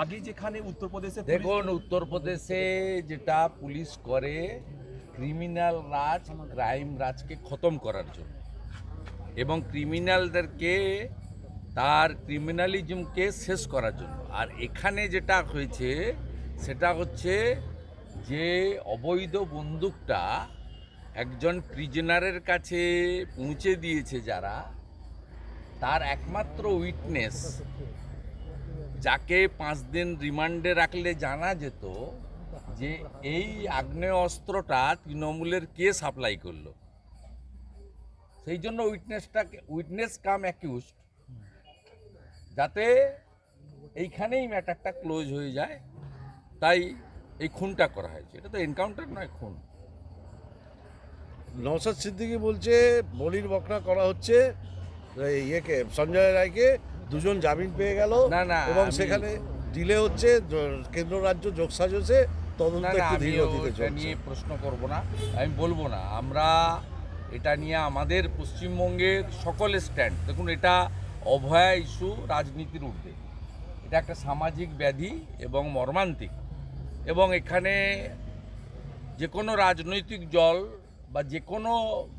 আগে যেখানে উত্তরপ্রদেশে দেখুন, উত্তরপ্রদেশে যেটা পুলিশ করে ক্রিমিনাল রাজ, ক্রাইম রাজকে খতম করার জন্য এবং ক্রিমিনালদেরকে তার ক্রিমিনালিজমকে শেষ করার জন্য। আর এখানে যেটা হয়েছে সেটা হচ্ছে যে অবৈধ বন্দুকটা একজন প্রিজনারের কাছে পৌঁছে দিয়েছে যারা, তার একমাত্র উইটনেস যাকে 5 দিন রিমান্ডে রাখলে জানা যেত যে এই আগ্নেয়াস্ত্রটা তৃণমূলের কে সাপ্লাই করলো, সেই জন্য উইটনেস কাম অ্যাকিউজড, যাতে এইখানেই ম্যাটারটা ক্লোজ হয়ে যায়, তাই এই খুনটা করা হয়েছে। এটা তো এনকাউন্টার নয়, খুন। নওশাদ সিদ্দিকী বলছে বলির বকরা করা হচ্ছে, ইয়েকে সঞ্জয় রায়কে, দুজন জামিন পেয়ে গেল না, না, এবং আমি- সেখানে ডিলে হচ্ছে, কেন্দ্র রাজ্য যোগসাজশে তদন্ত না, একটু আমি ধীর গতিতে এটা চলছে। নিয়ে প্রশ্ন করব না, আমি বলবো না। আমরা এটা নিয়ে আমাদের পশ্চিমবঙ্গের সকলের স্ট্যান্ড, দেখুন এটা অভয়া ইস্যু রাজনীতির ঊর্ধ্বে, এটা একটা সামাজিক ব্যাধি এবং মর্মান্তিক, এবং এখানে যে কোনো রাজনৈতিক দল বা যে কোনো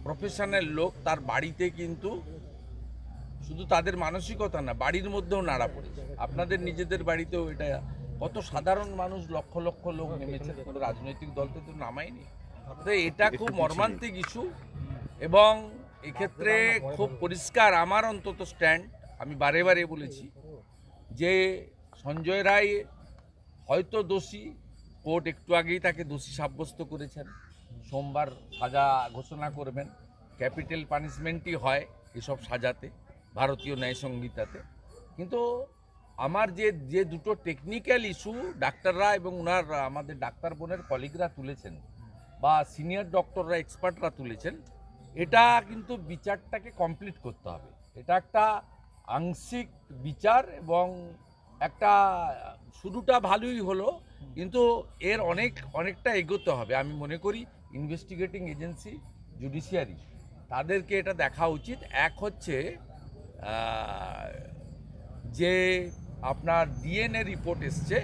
প্রফেশনাল লোক তার বাড়িতে কিন্তু শুধু তাদের মানসিকতা না, বাড়ির মধ্যেও নাড়া পড়েছে। আপনাদের নিজেদের বাড়িতেও এটা, কত সাধারণ মানুষ, লক্ষ লক্ষ লোক নেমেছে, কোনো রাজনৈতিক দলতে তো নামায়নি। তো এটা খুব মর্মান্তিক ইস্যু এবং এক্ষেত্রে খুব পরিষ্কার আমার অন্তত স্ট্যান্ড, আমি বারে বারে বলেছি যে সঞ্জয় রায় হয়তো দোষী, কোর্ট একটু আগেই তাকে দোষী সাব্যস্ত করেছেন, সোমবার সাজা ঘোষণা করবেন, ক্যাপিটাল পানিশমেন্টই হয় এসব সাজাতে ভারতীয় ন্যায় সংহিতাতে। কিন্তু আমার যে দুটো টেকনিক্যাল ইস্যু ডাক্তাররা এবং ওনার আমাদের ডাক্তার বোনের কলিগরা তুলেছেন বা সিনিয়র ডক্টররা, এক্সপার্টরা তুলেছেন, এটা কিন্তু বিচারটাকে কমপ্লিট করতে হবে। এটা একটা আংশিক বিচার এবং একটা শুরুটা ভালোই হলো, কিন্তু এর অনেকটা এগোতে হবে। আমি মনে করি ইনভেস্টিগেটিং এজেন্সি, জুডিশিয়ারি, তাদেরকে এটা দেখা উচিত। এক হচ্ছে যে আপনার ডিএনএ রিপোর্ট এসছে,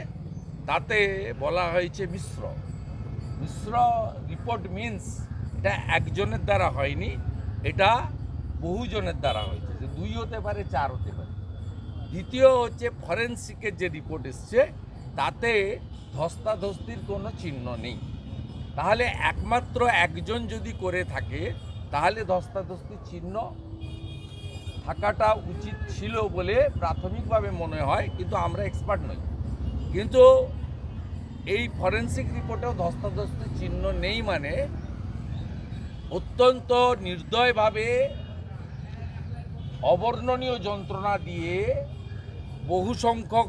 তাতে বলা হয়েছে মিশ্র রিপোর্ট, মিন্স এটা একজনের দ্বারা হয়নি, এটা বহুজনের দ্বারা হয়েছে, যে 2 হতে পারে, 4 হতে পারে। দ্বিতীয় হচ্ছে ফরেন্সিকের যে রিপোর্ট এসছে তাতে ধস্তাধস্তির কোনো চিহ্ন নেই। তাহলে একমাত্র একজন যদি করে থাকে তাহলে ধস্তাধস্তির চিহ্ন থাকাটা উচিত ছিল বলে প্রাথমিকভাবে মনে হয়, কিন্তু আমরা এক্সপার্ট নই। কিন্তু এই ফরেন্সিক রিপোর্টেও ধস্তাধস্তির চিহ্ন নেই, মানে অত্যন্ত নির্দয়ভাবে অবর্ণনীয় যন্ত্রণা দিয়ে বহু সংখ্যক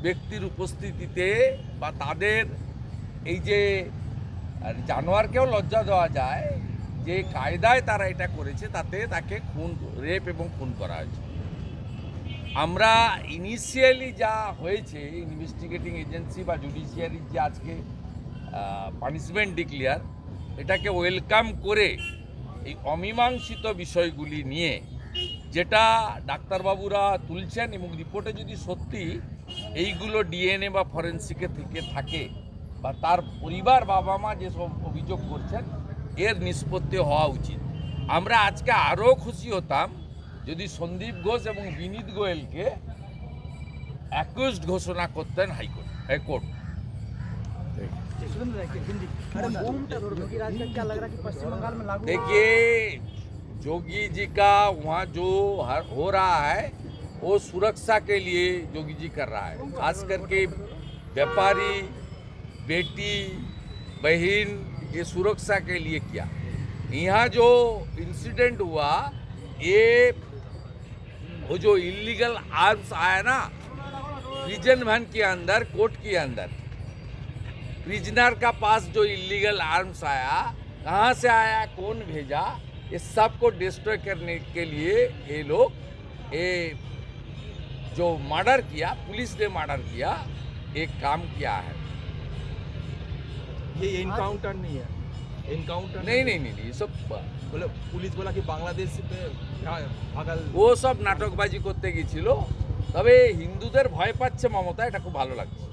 ব্যক্তির উপস্থিতিতে বা তাদের এই যে জানোয়ারকেও লজ্জা দেওয়া যায় যে কায়দায় তারা এটা করেছে, তাতে তাকে রেপ এবং খুন করা হয়েছে। আমরা ইনিশিয়ালি যা হয়েছে, ইনভেস্টিগেটিং এজেন্সি বা জুডিশিয়ারির যে আজকে পানিশমেন্ট ডিক্লেয়ার, এটাকে ওয়েলকাম করে এই অমীমাংসিত বিষয়গুলি নিয়ে যেটা ডাক্তারবাবুরা তুলছেন, এবং রিপোর্টে যদি সত্যি এইগুলো ডিএনএ বা ফরেন্সিকে থেকে থাকে বা তার পরিবার, বাবা মা যেসব অভিযোগ করছেন, এর নিষ্পত্তি হওয়া উচিত। আমরা আজকে আরও খুশি হতাম যদি সন্দীপ ঘোষ এবং বিনীত গোয়েলকে অ্যাকিউজড ঘোষণা করতেন হাইকোর্ট। देखिए, जोगी जी का वहाँ जो हो रहा है वो सुरक्षा के लिए जोगी जी कर रहा है, खास करके व्यापारी, बेटी, बहन, ये सुरक्षा के लिए किया। यहाँ जो इंसिडेंट हुआ, ये वो जो इलीगल आर्म्स आया ना प्रिजन वैन के अंदर, कोर्ट के अंदर, प्रिजनर का पास जो इलीगल आर्म्स आया, कहाँ से आया, कौन भेजा, ये सब को डिस्ट्रॉय करने के लिए ये लोग ये जो मर्डर किया, पुलिस ने मर्डर किया, एक काम किया है। ये एनकाउंटर नहीं है, एनकाउंटर नहीं, ये सब बोले पुलिस बोला कि बांग्लादेश पे भागल, वो सब नाटकबाजी करते গিয়েছিল। তবে হিন্দুদের ভয় পাচ্ছে মমতা, এটা খুব ভালো লাগছে।